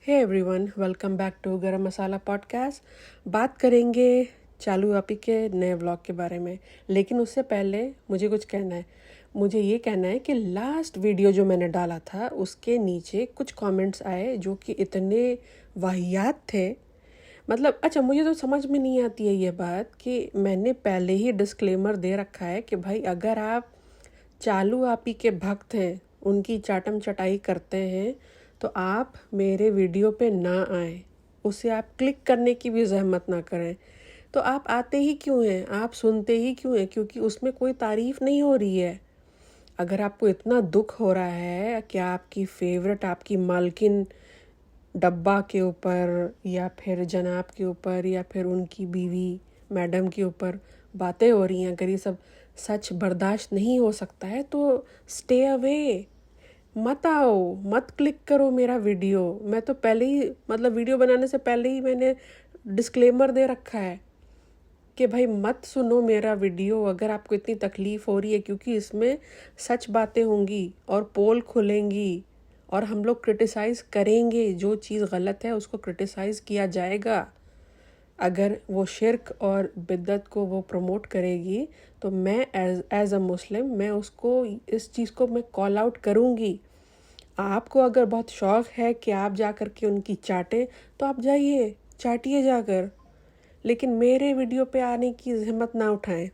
Hey everyone, welcome back to Garam Masala podcast. बात करेंगे चालू आपी के नए व्लॉग के बारे में, लेकिन उससे पहले मुझे कुछ कहना है। मुझे ये कहना है कि लास्ट वीडियो जो मैंने डाला था उसके नीचे कुछ कमेंट्स आए जो कि इतने वाहियात थे। मतलब अच्छा, मुझे तो समझ में नहीं आती है ये बात कि मैंने पहले ही डिस्क्लेमर दे रखा है कि भाई अगर आप चालू आपी के भक्त हैं, उनकी चाटम चटाई करते हैं, तो आप मेरे वीडियो पे ना आएँ, उसे आप क्लिक करने की भी ज़हमत ना करें। तो आप आते ही क्यों हैं, आप सुनते ही क्यों हैं? क्योंकि उसमें कोई तारीफ़ नहीं हो रही है। अगर आपको इतना दुख हो रहा है कि आपकी फेवरेट, आपकी मालकिन डब्बा के ऊपर या फिर जनाब के ऊपर या फिर उनकी बीवी मैडम के ऊपर बातें हो रही हैं, अगर ये सब सच बर्दाश्त नहीं हो सकता है तो स्टे अवे, मत आओ, मत क्लिक करो मेरा वीडियो। मैं तो पहले ही वीडियो बनाने से पहले ही मैंने डिस्क्लेमर दे रखा है कि भाई मत सुनो मेरा वीडियो अगर आपको इतनी तकलीफ़ हो रही है, क्योंकि इसमें सच बातें होंगी और पोल खुलेंगी और हम लोग क्रिटिसाइज़ करेंगे। जो चीज़ गलत है उसको क्रिटिसाइज़ किया जाएगा। अगर वो शिर्क और बिद्दत को वो प्रमोट करेगी तो मैं एज अ मुस्लिम मैं उसको, इस चीज़ को मैं कॉल आउट करूँगी। आपको अगर बहुत शौक़ है कि आप जा कर के उनकी चाटें, तो आप जाइए, चाटिए जाकर, लेकिन मेरे वीडियो पे आने की हिम्मत ना उठाएं।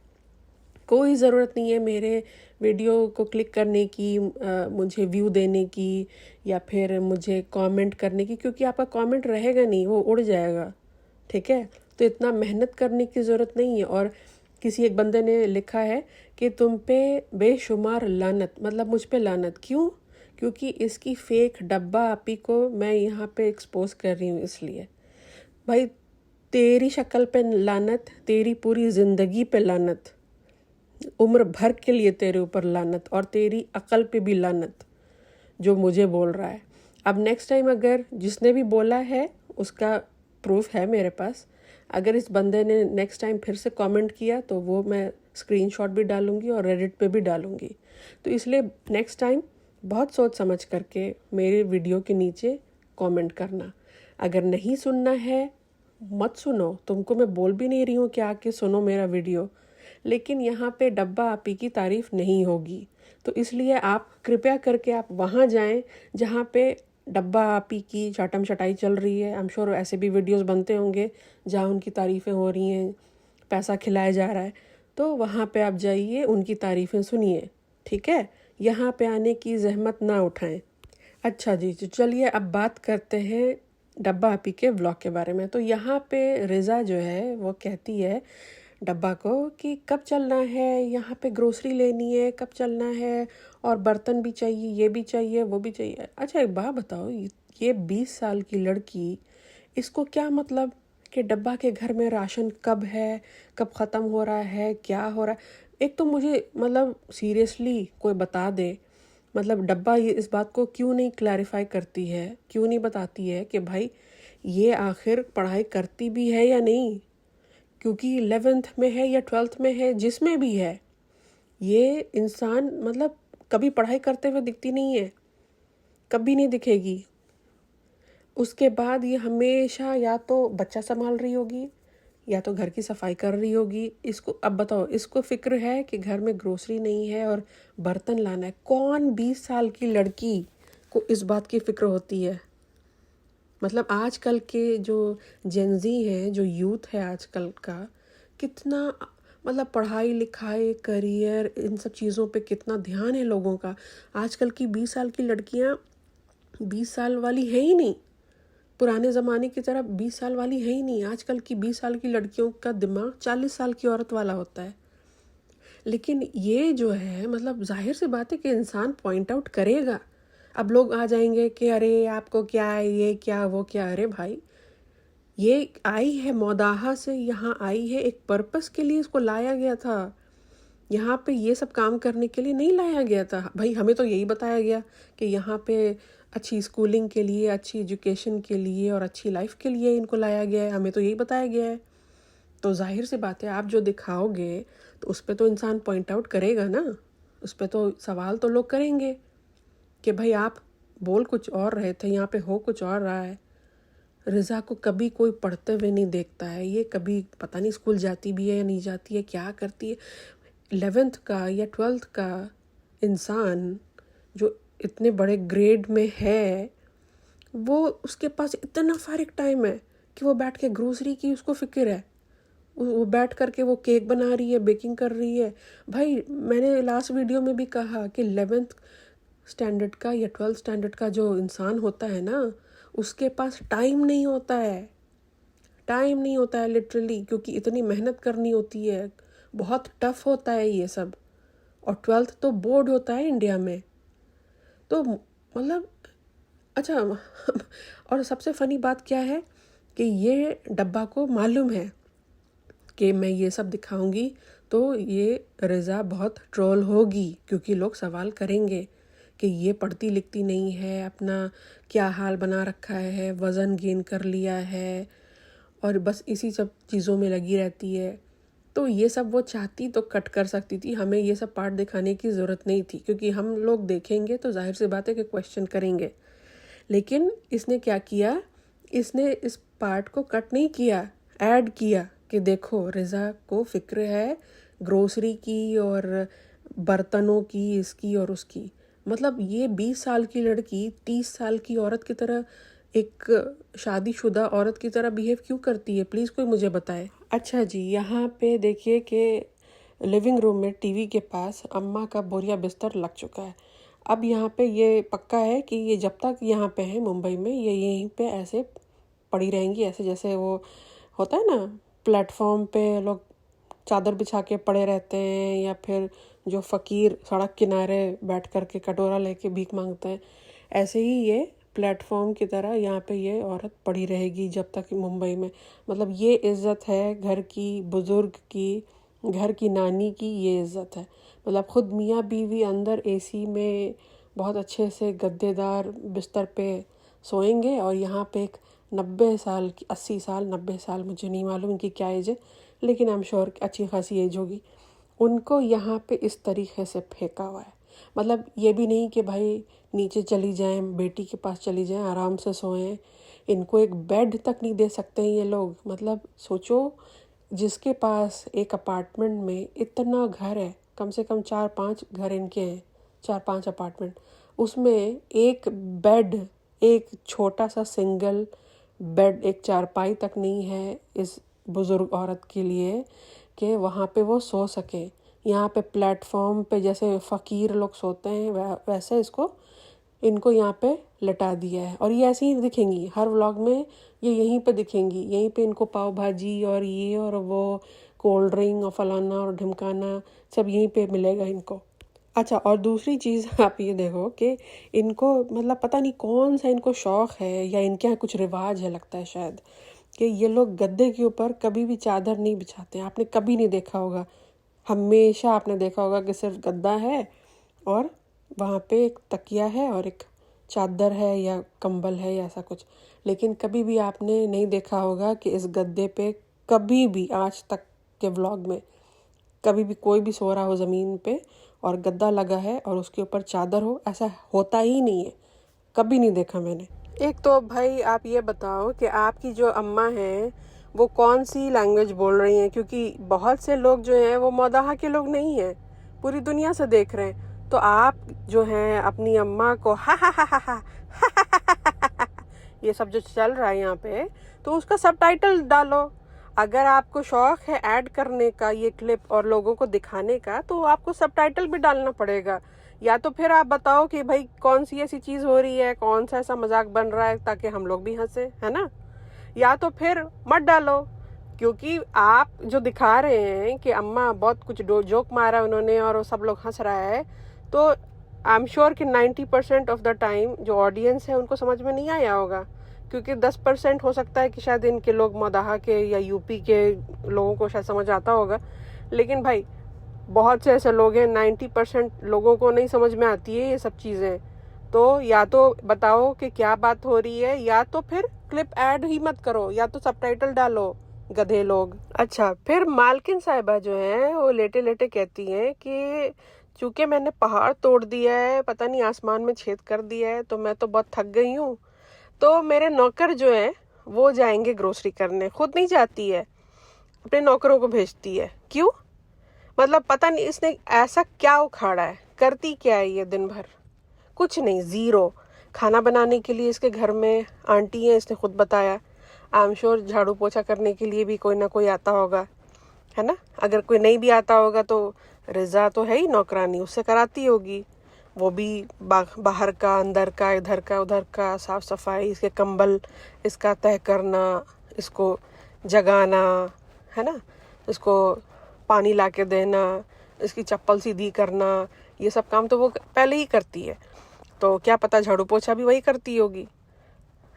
कोई ज़रूरत नहीं है मेरे वीडियो को क्लिक करने की, मुझे व्यू देने की या फिर मुझे कमेंट करने की, क्योंकि आपका कमेंट रहेगा नहीं, वो उड़ जाएगा। ठीक है, तो इतना मेहनत करने की ज़रूरत नहीं है। और किसी एक बंदे ने लिखा है कि तुम पे बेशुमार लानत, मतलब मुझ पे लानत क्यों? क्योंकि इसकी फेक डब्बा आपी को मैं यहाँ पे एक्सपोज कर रही हूँ, इसलिए। भाई तेरी शक्ल पे लानत, तेरी पूरी ज़िंदगी पे लानत, उम्र भर के लिए तेरे ऊपर लानत, और तेरी अकल पे भी लानत जो मुझे बोल रहा है। अब नेक्स्ट टाइम अगर जिसने भी बोला है उसका प्रूफ है मेरे पास, अगर इस बंदे ने नेक्स्ट टाइम फिर से कमेंट किया तो वो मैं स्क्रीनशॉट भी डालूंगी और रेडिट पे भी डालूंगी। तो इसलिए नेक्स्ट टाइम बहुत सोच समझ करके मेरे वीडियो के नीचे कमेंट करना। अगर नहीं सुनना है मत सुनो, तुमको मैं बोल भी नहीं रही हूँ कि आके सुनो मेरा वीडियो, लेकिन यहाँ पे डब्बा आपी की तारीफ़ नहीं होगी। तो इसलिए आप कृपया करके आप वहाँ जाएं जहाँ पे डब्बा आपी की चाटम चटाई चल रही है। आई एम श्योर ऐसे भी वीडियोस बनते होंगे जहाँ उनकी तारीफ़ें हो रही हैं, पैसा खिलाया जा रहा है, तो वहाँ पे आप जाइए, उनकी तारीफ़ें सुनिए। ठीक है, यहाँ पे आने की जहमत ना उठाएं। अच्छा जी, तो चलिए अब बात करते हैं डब्बा आपी के व्लॉग के बारे में। तो यहाँ पे रिज़ा जो है वो कहती है डब्बा को कि कब चलना है, यहाँ पे ग्रोसरी लेनी है, कब चलना है, और बर्तन भी चाहिए, ये भी चाहिए, वो भी चाहिए। अच्छा एक बात बताओ, ये 20 साल की लड़की, इसको क्या मतलब कि डब्बा के घर में राशन कब है, कब ख़त्म हो रहा है, क्या हो रहा है? एक तो मुझे सीरियसली कोई बता दे, डब्बा ये इस बात को क्यों नहीं क्लैरिफाई करती है, क्यों नहीं बताती है कि भाई ये आखिर पढ़ाई करती भी है या नहीं? क्योंकि 11th में है या 12th में है, जिसमें भी है, ये इंसान कभी पढ़ाई करते हुए दिखती नहीं है, कभी नहीं दिखेगी। उसके बाद ये हमेशा या तो बच्चा संभाल रही होगी या तो घर की सफाई कर रही होगी। इसको अब बताओ, इसको फिक्र है कि घर में ग्रोसरी नहीं है और बर्तन लाना है? कौन 20 साल की लड़की को इस बात की फिक्र होती है? आजकल के जो जेनजी हैं, जो यूथ है आजकल का, कितना पढ़ाई लिखाई करियर इन सब चीज़ों पे कितना ध्यान है लोगों का। आजकल की 20 साल की लड़कियां 20 साल वाली है ही नहीं, पुराने ज़माने की तरह 20 साल वाली है ही नहीं। आजकल की 20 साल की लड़कियों का दिमाग 40 साल की औरत वाला होता है। लेकिन ये जो है जाहिर सी बात है कि इंसान पॉइंट आउट करेगा। अब लोग आ जाएंगे कि अरे आपको क्या है, ये क्या वो क्या। अरे भाई, ये आई है मौदाहा से, यहाँ आई है एक पर्पस के लिए, इसको लाया गया था। यहाँ पे ये सब काम करने के लिए नहीं लाया गया था भाई। हमें तो यही बताया गया कि यहाँ पे अच्छी स्कूलिंग के लिए, अच्छी एजुकेशन के लिए और अच्छी लाइफ के लिए इनको लाया गया है। हमें तो यही बताया गया है। तो जाहिर सी बात है, आप जो दिखाओगे तो उस पर तो इंसान पॉइंट आउट करेगा ना, उस पर तो सवाल तो लोग करेंगे कि भाई आप बोल कुछ और रहे थे, यहाँ पे हो कुछ और रहा है। रिज़ा को कभी कोई पढ़ते हुए नहीं देखता है, ये कभी पता नहीं स्कूल जाती भी है या नहीं जाती है, क्या करती है। 11th का या 12th का इंसान जो इतने बड़े ग्रेड में है, वो उसके पास इतना फारिग टाइम है कि वो बैठ के ग्रोसरी की उसको फिक्र है। वो बैठ करके वो केक बना रही है, बेकिंग कर रही है। भाई मैंने लास्ट वीडियो में भी कहा कि 11th स्टैंडर्ड का या 12th स्टैंडर्ड का जो इंसान होता है ना, उसके पास टाइम नहीं होता है, टाइम नहीं होता है लिटरली, क्योंकि इतनी मेहनत करनी होती है, बहुत टफ होता है ये सब। और 12th तो बोर्ड होता है इंडिया में, तो मतलब अच्छा। और सबसे फनी बात क्या है कि ये डब्बा को मालूम है कि मैं ये सब दिखाऊंगी तो ये रिज़ा बहुत ट्रोल होगी, क्योंकि लोग सवाल करेंगे कि ये पढ़ती लिखती नहीं है, अपना क्या हाल बना रखा है, वज़न गेन कर लिया है और बस इसी सब चीज़ों में लगी रहती है। तो ये सब वो चाहती तो कट कर सकती थी, हमें ये सब पार्ट दिखाने की ज़रूरत नहीं थी, क्योंकि हम लोग देखेंगे तो जाहिर सी बात है कि क्वेश्चन करेंगे। लेकिन इसने क्या किया, इसने इस पार्ट को कट नहीं किया, ऐड किया कि देखो रिज़ा को फिक्र है ग्रोसरी की और बर्तनों की, इसकी और उसकी। मतलब ये 20 साल की लड़की 30 साल की औरत की तरह, एक शादीशुदा औरत की तरह बिहेव क्यों करती है, प्लीज़ कोई मुझे बताए। अच्छा जी, यहाँ पे देखिए कि लिविंग रूम में टीवी के पास अम्मा का बोरिया बिस्तर लग चुका है। अब यहाँ पे ये पक्का है कि ये जब तक यहाँ पे है मुंबई में, ये यहीं पे ऐसे पड़ी रहेंगी, ऐसे जैसे वो होता है ना प्लेटफॉर्म पे लोग चादर बिछा के पड़े रहते हैं, या फिर जो फ़कीर सड़क किनारे बैठ कर के कटोरा लेके भीख मांगते हैं, ऐसे ही ये प्लेटफॉर्म की तरह यहाँ पे ये औरत पड़ी रहेगी जब तक मुंबई में। मतलब ये इज़्ज़त है घर की, बुज़ुर्ग की, घर की नानी की, ये इज़्ज़त है। मतलब खुद मियाँ बीवी अंदर एसी में बहुत अच्छे से गद्देदार बिस्तर पे सोएंगे, और यहाँ पे एक 90 साल की, 80 साल 90 साल, मुझे नहीं मालूम इनकी क्या एज है, लेकिन आई एम श्योर अच्छी खासी एज होगी, उनको यहाँ पे इस तरीके से फेंका हुआ है। मतलब ये भी नहीं कि भाई नीचे चली जाएं, बेटी के पास चली जाएं, आराम से सोएं, इनको एक बेड तक नहीं दे सकते हैं ये लोग। मतलब सोचो, जिसके पास एक अपार्टमेंट में इतना घर है, कम से कम 4-5 घर इनके हैं, 4-5 अपार्टमेंट, उसमें एक बेड, एक छोटा सा सिंगल बेड, एक चारपाई तक नहीं है इस बुज़ुर्ग औरत के लिए कि वहाँ पे वो सो सके। यहाँ पे प्लेटफॉर्म पे जैसे फ़कीर लोग सोते हैं वैसे इनको यहाँ पे लटा दिया है। और ये ऐसे ही दिखेंगी हर व्लॉग में, ये यहीं पे दिखेंगी, यहीं पे इनको पाव भाजी और ये और वो कोल्ड ड्रिंक और फलाना और ढिमकाना सब यहीं पे मिलेगा इनको। अच्छा, और दूसरी चीज़ आप ये देखो कि इनको मतलब पता नहीं कौन सा इनको शौक़ है, या इनके यहाँ कुछ रिवाज है लगता है शायद, कि ये लोग गद्दे के ऊपर कभी भी चादर नहीं बिछाते हैं। आपने कभी नहीं देखा होगा, हमेशा आपने देखा होगा कि सिर्फ गद्दा है और वहाँ पे एक तकिया है और एक चादर है या कंबल है या ऐसा कुछ। लेकिन कभी भी आपने नहीं देखा होगा कि इस गद्दे पे कभी भी आज तक के व्लॉग में कभी भी कोई भी सो रहा हो ज़मीन पे और गद्दा लगा है और उसके ऊपर चादर हो, ऐसा होता ही नहीं है, कभी नहीं देखा मैंने। एक तो भाई आप ये बताओ कि आपकी जो अम्मा हैं वो कौन सी लैंग्वेज बोल रही हैं, क्योंकि बहुत से लोग जो हैं वो मौदाहा के लोग नहीं हैं, पूरी दुनिया से देख रहे हैं। तो आप जो हैं अपनी अम्मा को हा हा हा हा हा ये सब जो चल रहा है यहाँ पे, तो उसका सबटाइटल डालो। अगर आपको शौक़ है ऐड करने का ये क्लिप और लोगों को दिखाने का, तो आपको सबटाइटल भी डालना पड़ेगा। या तो फिर आप बताओ कि भाई कौन सी ऐसी चीज़ हो रही है, कौन सा ऐसा मजाक बन रहा है ताकि हम लोग भी हंसे, है ना। या तो फिर मत डालो, क्योंकि आप जो दिखा रहे हैं कि अम्मा बहुत कुछ जोक मारा उन्होंने और वो सब लोग हंस रहा है, तो आई एम श्योर कि 90% ऑफ द टाइम जो ऑडियंस है उनको समझ में नहीं आया होगा, क्योंकि 10% हो सकता है कि शायद इनके लोग मदाहा के या यूपी के लोगों को शायद समझ आता होगा। लेकिन भाई बहुत से ऐसे लोग हैं, 90% लोगों को नहीं समझ में आती है ये सब चीज़ें। तो या तो बताओ कि क्या बात हो रही है, या तो फिर क्लिप ऐड ही मत करो, या तो सबटाइटल डालो, गधे लोग। अच्छा, फिर मालकिन साहिबा जो है वो लेटे लेटे कहती हैं कि चूंकि मैंने पहाड़ तोड़ दिया है, पता नहीं आसमान में छेद कर दिया है, तो मैं तो बहुत थक गई हूँ, तो मेरे नौकर जो है वो जाएंगे ग्रोसरी करने, खुद नहीं जाती है, अपने नौकरों को भेजती है। क्यों? मतलब पता नहीं इसने ऐसा क्या उखाड़ा है, करती क्या है ये दिन भर? कुछ नहीं, ज़ीरो। खाना बनाने के लिए इसके घर में आंटी है, इसने खुद बताया। आई एम श्योर झाड़ू पोछा करने के लिए भी कोई ना कोई आता होगा, है ना? अगर कोई नहीं भी आता होगा तो रिजा तो है ही नौकरानी, उससे कराती होगी। वो भी बाहर का, अंदर का, इधर का, उधर का साफ सफाई, इसके कंबल इसका तय करना, इसको जगाना, है ना, इसको पानी ला के देना, इसकी चप्पल सीधी करना, ये सब काम तो वो पहले ही करती है। तो क्या पता झाड़ू पोछा भी वही करती होगी,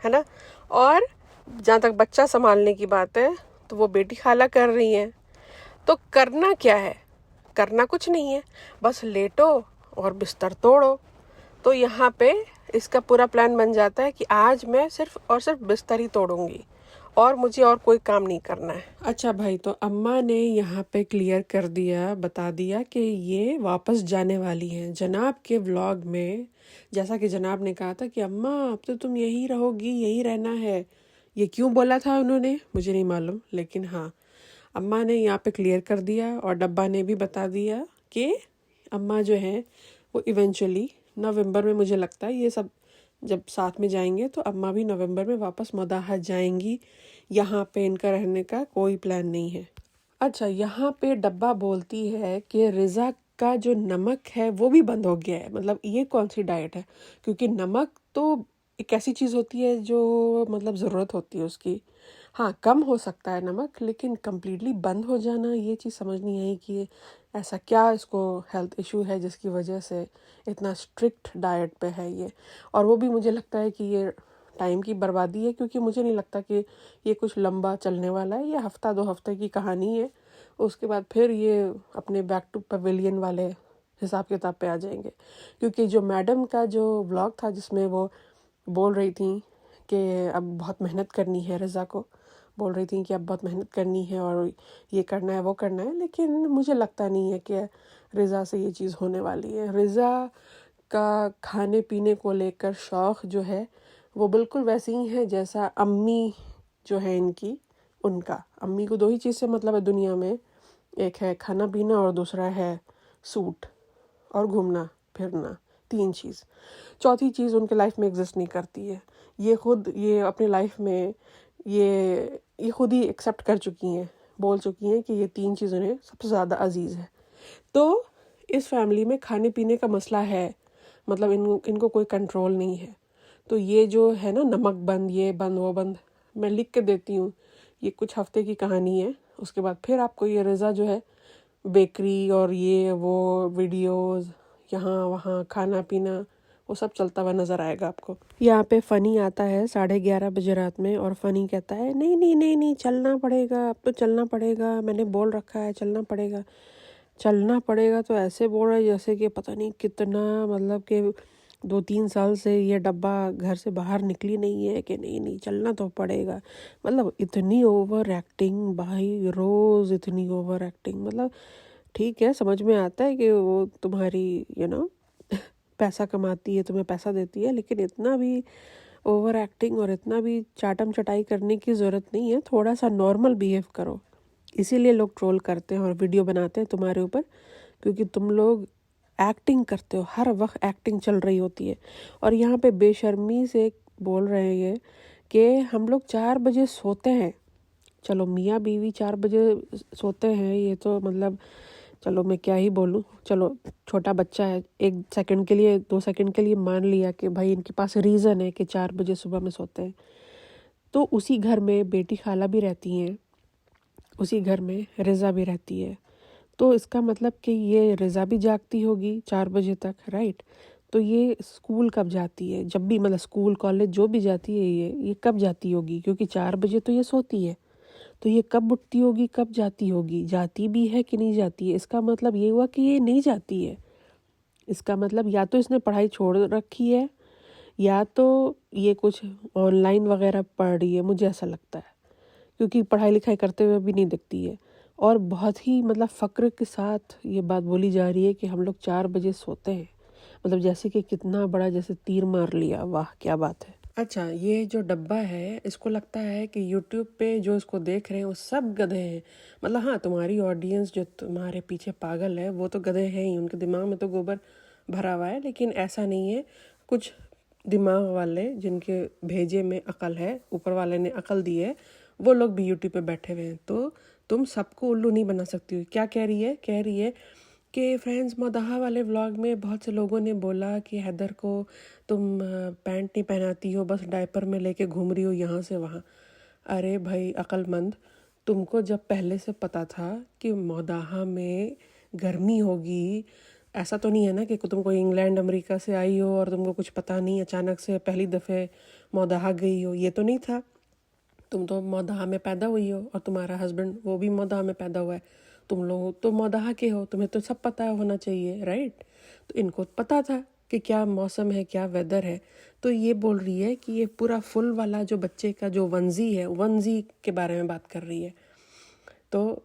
है ना? और जहाँ तक बच्चा संभालने की बात है तो वो बेटी खाला कर रही है। तो करना क्या है? करना कुछ नहीं है, बस लेटो और बिस्तर तोड़ो। तो यहाँ पे इसका पूरा प्लान बन जाता है कि आज मैं सिर्फ और सिर्फ बिस्तर ही तोड़ूंगी और मुझे और कोई काम नहीं करना है। अच्छा भाई, तो अम्मा ने यहाँ पे क्लियर कर दिया, बता दिया कि ये वापस जाने वाली हैं। जनाब के व्लॉग में जैसा कि जनाब ने कहा था कि अम्मा अब तो तुम यही रहोगी, यही रहना है। ये क्यों बोला था उन्होंने मुझे नहीं मालूम, लेकिन हाँ, अम्मा ने यहाँ पे क्लियर कर दिया और डब्बा ने भी बता दिया कि अम्मा जो है वो इवेंचुअली नवंबर में, मुझे लगता है ये सब जब साथ में जाएंगे तो अम्मा भी नवंबर में वापस मदाहत जाएंगी। यहाँ पे इनका रहने का कोई प्लान नहीं है। अच्छा, यहाँ पे डब्बा बोलती है कि रिजा का जो नमक है वो भी बंद हो गया है। मतलब ये कौन सी डाइट है? क्योंकि नमक तो एक ऐसी चीज़ होती है जो मतलब ज़रूरत होती है उसकी। हाँ, कम हो सकता है नमक, लेकिन कम्प्लीटली बंद हो जाना, ये चीज़ समझ नहीं आई कि ऐसा क्या इसको हेल्थ इशू है जिसकी वजह से इतना स्ट्रिक्ट डाइट पे है ये। और वो भी मुझे लगता है कि ये टाइम की बर्बादी है, क्योंकि मुझे नहीं लगता कि ये कुछ लंबा चलने वाला है। ये हफ्ता 2 हफ्ते की कहानी है, उसके बाद फिर ये अपने बैक टू पवेलियन वाले हिसाब किताब पे आ जाएंगे। क्योंकि जो मैडम का जो व्लॉग था जिसमें वो बोल रही थी कि अब बहुत मेहनत करनी है, रिजा को बोल रही थी कि अब बहुत मेहनत करनी है और ये करना है वो करना है, लेकिन मुझे लगता नहीं है कि रिजा से ये चीज़ होने वाली है। रिजा का खाने पीने को लेकर शौक़ जो है वो बिल्कुल वैसे ही है जैसा अम्मी जो है इनकी, उनका। अम्मी को 2 ही चीज़ से मतलब है दुनिया में, एक है खाना पीना और दूसरा है सूट और घूमना फिरना। 3 चीज़, चौथी चीज़ उनके लाइफ में एग्जिस्ट नहीं करती है। ये अपनी लाइफ में ये खुद ही एक्सेप्ट कर चुकी हैं, बोल चुकी हैं कि ये 3 चीज़ उन्हें सबसे ज़्यादा अजीज़ है। तो इस फैमिली में खाने पीने का मसला है, मतलब इनको कोई कंट्रोल नहीं है। तो ये जो है ना, नमक बंद, ये बंद, वो बंद, मैं लिख के देती हूँ, ये कुछ हफ्ते की कहानी है। उसके बाद फिर आपको ये रिजा जो है बेकरी और ये वो वीडियोस, यहाँ वहाँ खाना पीना, वो सब चलता हुआ नज़र आएगा आपको। यहाँ पे फ़नी आता है 11:30 बजे रात में, और फ़नी कहता है नहीं नहीं नहीं नहीं, चलना पड़ेगा, अब तो चलना पड़ेगा, मैंने बोल रखा है चलना पड़ेगा। चलना पड़ेगा तो ऐसे बोल रहा है जैसे कि पता नहीं कितना, मतलब कि 2-3 साल से ये डब्बा घर से बाहर निकली नहीं है कि नहीं नहीं चलना तो पड़ेगा। मतलब इतनी ओवर एक्टिंग भाई, रोज़ इतनी ओवर एक्टिंग। मतलब ठीक है, समझ में आता है कि वो तुम्हारी पैसा कमाती है, तुम्हें पैसा देती है, लेकिन इतना भी ओवर एक्टिंग और इतना भी चाटम चटाई करने की ज़रूरत नहीं है। थोड़ा सा नॉर्मल बिहेव करो। इसीलिए लोग ट्रोल करते हैं और वीडियो बनाते हैं तुम्हारे ऊपर, क्योंकि तुम लोग एक्टिंग करते हो, हर वक्त एक्टिंग चल रही होती है। और यहाँ पे बेशर्मी से बोल रहे हैं कि हम लोग 4 बजे सोते हैं। चलो मियाँ बीवी 4 बजे सोते हैं, ये तो मतलब चलो मैं क्या ही बोलूँ। चलो छोटा बच्चा है, 1 सेकंड के लिए 2 सेकंड के लिए मान लिया कि भाई इनके पास रीज़न है कि 4 बजे सुबह में सोते हैं। तो उसी घर में बेटी खाला भी रहती हैं, उसी घर में रिजा भी रहती है। तो इसका मतलब कि ये रिजा भी जागती होगी 4 बजे तक, राइट? तो ये स्कूल कब जाती है? जब भी, मतलब स्कूल कॉलेज जो भी जाती है ये कब जाती होगी? क्योंकि 4 बजे तो ये सोती है, तो ये कब उठती होगी, कब जाती होगी? जाती भी है कि नहीं जाती है? इसका मतलब ये हुआ कि ये नहीं जाती है। इसका मतलब या तो इसने पढ़ाई छोड़ रखी है, या तो ये कुछ ऑनलाइन वगैरह पढ़ रही है, मुझे ऐसा लगता है, क्योंकि पढ़ाई लिखाई करते हुए भी नहीं दिखती है। और बहुत ही मतलब फ़क्र के साथ ये बात बोली जा रही है कि हम लोग 4 बजे सोते हैं। मतलब जैसे कि कितना बड़ा, जैसे तीर मार लिया। वाह क्या बात है। अच्छा, ये जो डब्बा है इसको लगता है कि यूट्यूब पे जो इसको देख रहे हैं वो सब गधे हैं। मतलब हाँ, तुम्हारी ऑडियंस जो तुम्हारे पीछे पागल है वो तो गधे हैं ही, उनके दिमाग में तो गोबर भरा हुआ है। लेकिन ऐसा नहीं है, कुछ दिमाग वाले जिनके भेजे में अकल है, ऊपर वाले ने अकल दी है, वो लोग भी यूट्यूब पे बैठे हुए हैं। तो तुम सबको उल्लू नहीं बना सकती हो। क्या कह रही है कि फ्रेंड्स, मदाहा वाले व्लॉग में बहुत से लोगों ने बोला कि हैदर को तुम पैंट नहीं पहनाती हो, बस डायपर में लेके घूम रही हो यहाँ से वहाँ। अरे भाई अक्लमंद, तुमको जब पहले से पता था कि मदाहा में गर्मी होगी, ऐसा तो नहीं है ना कि तुम कोई इंग्लैंड अमेरिका से आई हो और तुमको कुछ पता नहीं, अचानक से पहली दफ़े मदाहा गई हो, ये तो नहीं था। तुम तो मौदहा में पैदा हुई हो और तुम्हारा हस्बैंड वो भी मौदहा में पैदा हुआ है। तुम लोग तो मौदहा के हो, तुम्हें तो सब पता होना चाहिए, राइट? तो इनको पता था कि क्या मौसम है, क्या वेदर है। तो ये बोल रही है कि ये पूरा फुल वाला जो बच्चे का जो वंजी है, वंजी के बारे में बात कर रही है। तो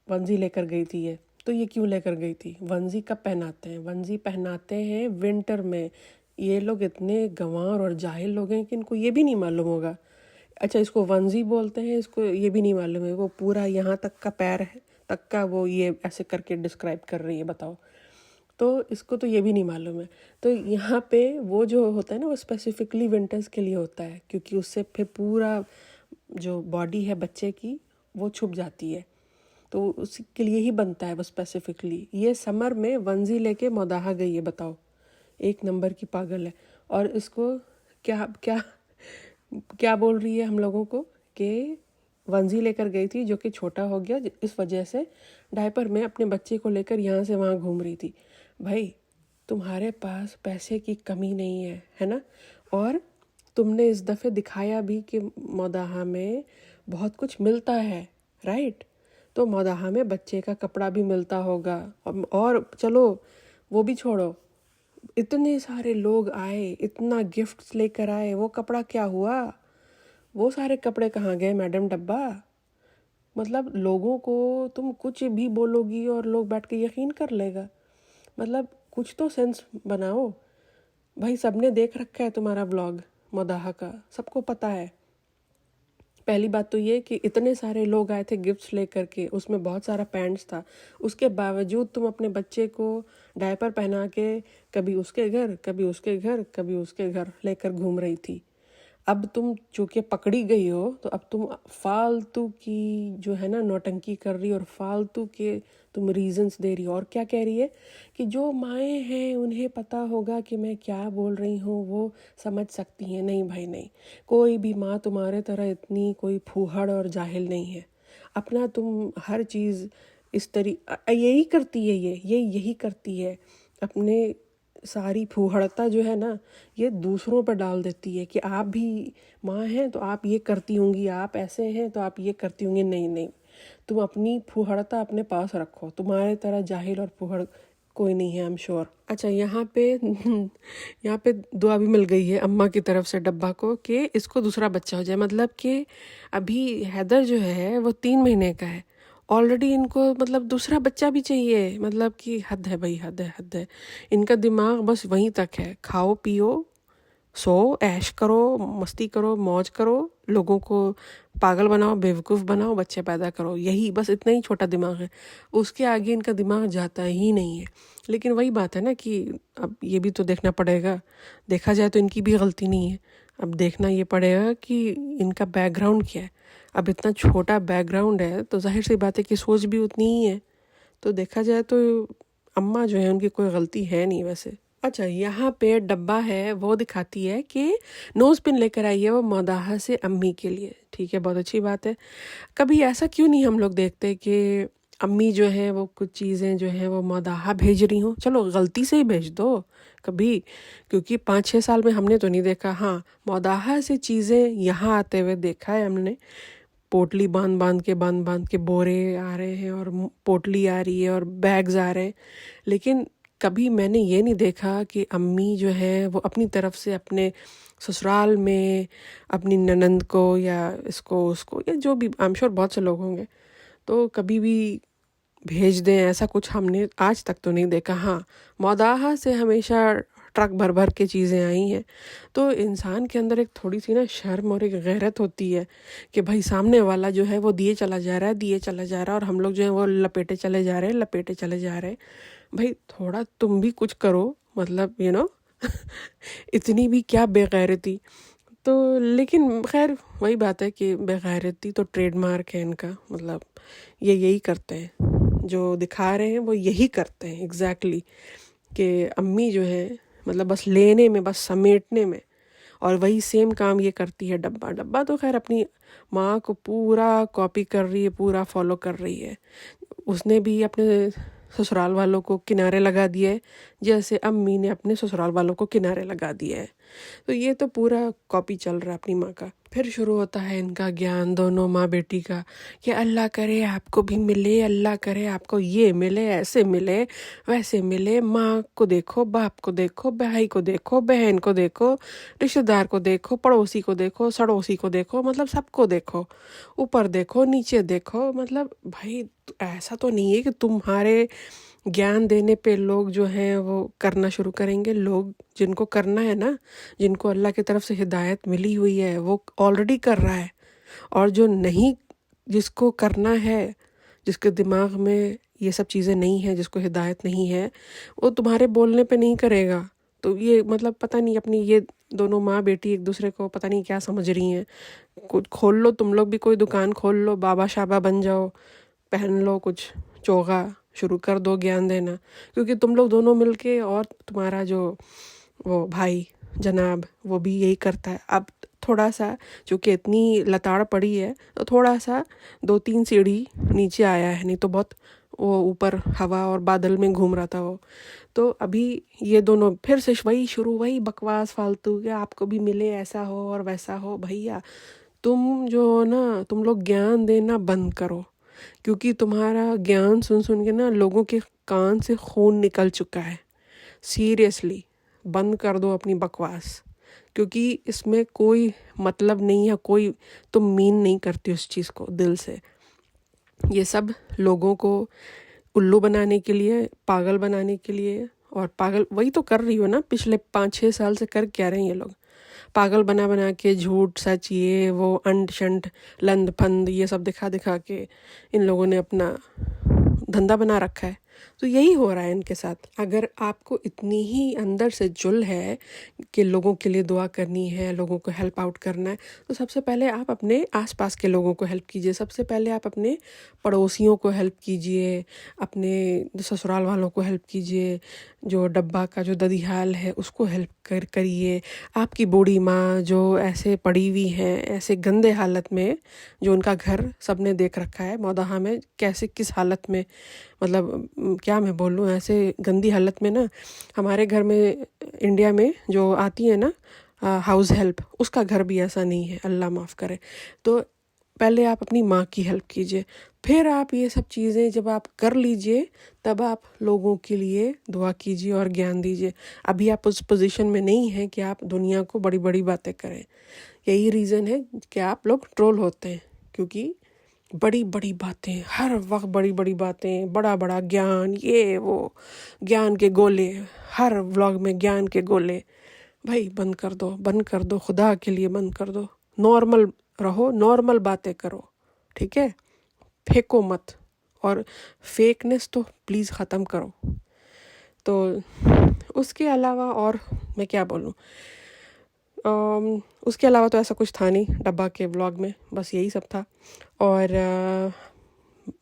वंजी लेकर गई थी ये। तो ये क्यों लेकर गई थी? वंजी कब पहनाते हैं? वंजी पहनाते हैं विंटर में। ये लोग इतने गंवार और जाहिल लोग हैं कि इनको ये भी नहीं मालूम होगा। अच्छा, इसको वंजी बोलते हैं, इसको ये भी नहीं मालूम है। वो पूरा यहाँ तक का पैर है तक का वो ये ऐसे करके डिस्क्राइब कर रही है, बताओ। तो इसको तो ये भी नहीं मालूम है। तो यहाँ पे वो जो होता है ना, वो स्पेसिफिकली विंटर्स के लिए होता है, क्योंकि उससे फिर पूरा जो बॉडी है बच्चे की वो छुप जाती है। तो उसी के लिए ही बनता है वो स्पेसिफिकली। ये समर में वंजी लेके मौदाहा गई है, बताओ। एक नंबर की पागल है। और इसको क्या क्या क्या बोल रही है हम लोगों को कि वंजी लेकर गई थी जो कि छोटा हो गया, इस वजह से डायपर में अपने बच्चे को लेकर यहाँ से वहाँ घूम रही थी। भाई, तुम्हारे पास पैसे की कमी नहीं है ना? और तुमने इस दफ़े दिखाया भी कि मौदाहा में बहुत कुछ मिलता है, राइट? तो मौदाहा में बच्चे का कपड़ा भी मिलता होगा। और चलो वो भी छोड़ो, इतने सारे लोग आए, इतना गिफ्ट्स लेकर आए, वो कपड़ा क्या हुआ? वो सारे कपड़े कहाँ गए मैडम डब्बा? मतलब लोगों को तुम कुछ भी बोलोगी और लोग बैठ के यकीन कर लेगा। मतलब कुछ तो सेंस बनाओ भाई। सबने देख रखा है तुम्हारा व्लॉग मदाहा का, सबको पता है। पहली बात तो ये कि इतने सारे लोग आए थे गिफ्ट्स लेकर के, उसमें बहुत सारा पैंट्स था। उसके बावजूद तुम अपने बच्चे को डायपर पहना के कभी उसके घर, कभी उसके घर, कभी उसके घर लेकर घूम रही थी। अब तुम चूँकि पकड़ी गई हो, तो अब तुम फालतू की जो है ना नौटंकी कर रही हो और फालतू के तुम रीजंस दे रही हो। और क्या कह रही है कि जो माएँ हैं उन्हें पता होगा कि मैं क्या बोल रही हूँ, वो समझ सकती हैं। नहीं भाई नहीं, कोई भी माँ तुम्हारे तरह इतनी कोई फूहड़ और जाहिल नहीं है। अपना तुम हर चीज़ इस यही करती है, ये यही करती है। अपने सारी फूहड़ता जो है ना, ये दूसरों पर डाल देती है कि आप भी माँ हैं तो आप ये करती होंगी, आप ऐसे हैं तो आप ये करती होंगी। नहीं नहीं, तुम अपनी फूहड़ता अपने पास रखो। तुम्हारे तरह जाहिल और फूहड़ कोई नहीं है, आई एम श्योर। अच्छा, यहाँ पे दुआ भी मिल गई है अम्मा की तरफ से डब्बा को कि इसको दूसरा बच्चा हो जाए। मतलब कि अभी हैदर जो है वो 3 महीने का है, ऑलरेडी इनको मतलब दूसरा बच्चा भी चाहिए। मतलब कि हद है भाई, हद है। इनका दिमाग बस वहीं तक है, खाओ पियो सो, ऐश करो, मस्ती करो, मौज करो, लोगों को पागल बनाओ, बेवकूफ़ बनाओ, बच्चे पैदा करो, यही बस इतना ही छोटा दिमाग है। उसके आगे इनका दिमाग जाता ही नहीं है। लेकिन वही बात है ना कि अब ये भी तो देखना पड़ेगा। देखा जाए तो इनकी भी गलती नहीं है। अब देखना ये पड़ेगा कि इनका बैकग्राउंड क्या है। अब इतना छोटा बैकग्राउंड है तो जाहिर सी बात है कि सोच भी उतनी ही है। तो देखा जाए तो अम्मा जो है उनकी कोई गलती है नहीं वैसे। अच्छा, यहाँ पे डब्बा है, वो दिखाती है कि नोज़ पिन लेकर आई है वो मदाहा से अम्मी के लिए। ठीक है, बहुत अच्छी बात है। कभी ऐसा क्यों नहीं हम लोग देखते कि अम्मी जो है वो कुछ चीज़ें जो है वो मदाहा भेज रही हूँ। चलो गलती से ही भेज दो कभी, क्योंकि 5-6 साल में हमने तो नहीं देखा। हाँ, मदाहा से चीज़ें यहाँ आते हुए देखा है हमने। पोटली बांध के बोरे आ रहे हैं और पोटली आ रही है और बैग्स आ रहे हैं। लेकिन कभी मैंने ये नहीं देखा कि अम्मी जो है वो अपनी तरफ से अपने ससुराल में अपनी ननंद को या इसको उसको या जो भी, आई एम श्योर बहुत से लोग होंगे, तो कभी भी भेज दें, ऐसा कुछ हमने आज तक तो नहीं देखा। हाँ, मौदाहा से हमेशा ट्रक भर भर के चीज़ें आई हैं। तो इंसान के अंदर एक थोड़ी सी ना शर्म और एक गैरत होती है कि भाई सामने वाला जो है वो दिए चला जा रहा है, दिए चला जा रहा है, और हम लोग जो है वो लपेटे चले जा रहे हैं, लपेटे चले जा रहे हैं। भाई थोड़ा तुम भी कुछ करो, मतलब इतनी भी क्या बेगैरती। तो लेकिन खैर वही बात है कि बेगैरती तो ट्रेडमार्क है इनका, मतलब ये यही करते हैं, जो दिखा रहे हैं वो यही करते हैं एग्जैक्टली। कि अम्मी जो है मतलब बस लेने में, बस समेटने में, और वही सेम काम ये करती है डब्बा। डब्बा तो खैर अपनी माँ को पूरा कॉपी कर रही है, पूरा फॉलो कर रही है। उसने भी अपने ससुराल वालों को किनारे लगा दिया है, जैसे अम्मी ने अपने ससुराल वालों को किनारे लगा दिया है। तो ये तो पूरा कॉपी चल रहा है अपनी माँ का। फिर शुरू होता है इनका ज्ञान दोनों माँ बेटी का, कि अल्लाह करे आपको भी मिले, अल्लाह करे आपको ये मिले, ऐसे मिले, वैसे मिले। माँ को देखो, बाप को देखो, भाई को देखो, बहन को देखो, रिश्तेदार को देखो, पड़ोसी को देखो, सड़ोसी को देखो, मतलब सबको देखो, ऊपर देखो, नीचे देखो। मतलब भाई ऐसा तो नहीं है कि तुम्हारे ज्ञान देने पे लोग जो हैं वो करना शुरू करेंगे। लोग जिनको करना है ना, जिनको अल्लाह की तरफ से हिदायत मिली हुई है, वो ऑलरेडी कर रहा है। और जो नहीं, जिसको करना है, जिसके दिमाग में ये सब चीज़ें नहीं है, जिसको हिदायत नहीं है, वो तुम्हारे बोलने पे नहीं करेगा। तो ये मतलब पता नहीं, अपनी ये दोनों माँ बेटी एक दूसरे को पता नहीं क्या समझ रही हैं। कुछ खोल लो तुम लोग भी, कोई दुकान खोल लो, बाबा शाबा बन जाओ, पहन लो कुछ चोगा, शुरू कर दो ज्ञान देना। क्योंकि तुम लोग दोनों मिलके, और तुम्हारा जो वो भाई जनाब वो भी यही करता है। अब थोड़ा सा, चूँकि इतनी लताड़ पड़ी है, तो थोड़ा सा 2-3 सीढ़ी नीचे आया है, नहीं तो बहुत वो ऊपर हवा और बादल में घूम रहा था वो। तो अभी ये दोनों फिर से वही शुरू, वही बकवास फालतू कि आपको भी मिले, ऐसा हो और वैसा हो। भैया तुम जो हो ना, तुम लोग ज्ञान देना बंद करो, क्योंकि तुम्हारा ज्ञान सुन सुन के ना लोगों के कान से खून निकल चुका है। सीरियसली बंद कर दो अपनी बकवास, क्योंकि इसमें कोई मतलब नहीं है, कोई तुम मीन नहीं करती उस चीज़ को दिल से। ये सब लोगों को उल्लू बनाने के लिए, पागल बनाने के लिए, और पागल वही तो कर रही हो ना, पिछले 5-6 साल से कर क्या रहे हैं ये लोग। पागल बना बना के झूठ सच, ये वो अंट शंट लंद फंद, ये सब दिखा दिखा के इन लोगों ने अपना धंधा बना रखा है। तो यही हो रहा है इनके साथ। अगर आपको इतनी ही अंदर से जुल है कि लोगों के लिए दुआ करनी है, लोगों को हेल्प आउट करना है, तो सबसे पहले आप अपने आसपास के लोगों को हेल्प कीजिए। सबसे पहले आप अपने पड़ोसियों को हेल्प कीजिए, अपने ससुराल वालों को हेल्प कीजिए, जो डब्बा का जो ददिहाल है उसको हेल्प करिए। आपकी बूढ़ी माँ जो ऐसे पड़ी हुई हैं, ऐसे गंदे हालत में, जो उनका घर सबने देख रखा है मौदाहा में कैसे किस हालत में, मतलब क्या मैं बोलूँ, ऐसे गंदी हालत में ना। हमारे घर में इंडिया में जो आती है ना हाउस हेल्प, उसका घर भी ऐसा नहीं है, अल्लाह माफ़ करे। तो पहले आप अपनी माँ की हेल्प कीजिए, फिर आप ये सब चीज़ें जब आप कर लीजिए, तब आप लोगों के लिए दुआ कीजिए और ज्ञान दीजिए। अभी आप उस पोजीशन में नहीं हैं कि आप दुनिया को बड़ी बड़ी बातें करें। यही रीज़न है कि आप लोग ट्रोल होते हैं, क्योंकि बड़ी बड़ी बातें, हर वक्त बड़ी बड़ी बातें, बड़ा बड़ा ज्ञान, ये वो ज्ञान के गोले, हर व्लॉग में ज्ञान के गोले। भाई बंद कर दो, बंद कर दो, खुदा के लिए बंद कर दो। नॉर्मल रहो, नॉर्मल बातें करो, ठीक है? फेंको मत, और फेकनेस तो प्लीज़ ख़त्म करो। तो उसके अलावा और मैं क्या बोलूँ, उसके अलावा तो ऐसा कुछ था नहीं डब्बा के व्लॉग में, बस यही सब था। और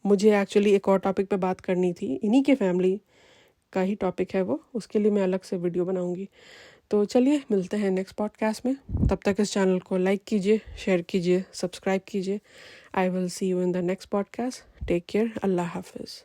मुझे एक्चुअली एक और टॉपिक पे बात करनी थी, इन्हीं के फैमिली का ही टॉपिक है वो, उसके लिए मैं अलग से वीडियो बनाऊंगी। तो चलिए मिलते हैं नेक्स्ट पॉडकास्ट में। तब तक इस चैनल को लाइक कीजिए, शेयर कीजिए, सब्सक्राइब कीजिए। I will see you in the next podcast. Take care, Allah हाफिज़।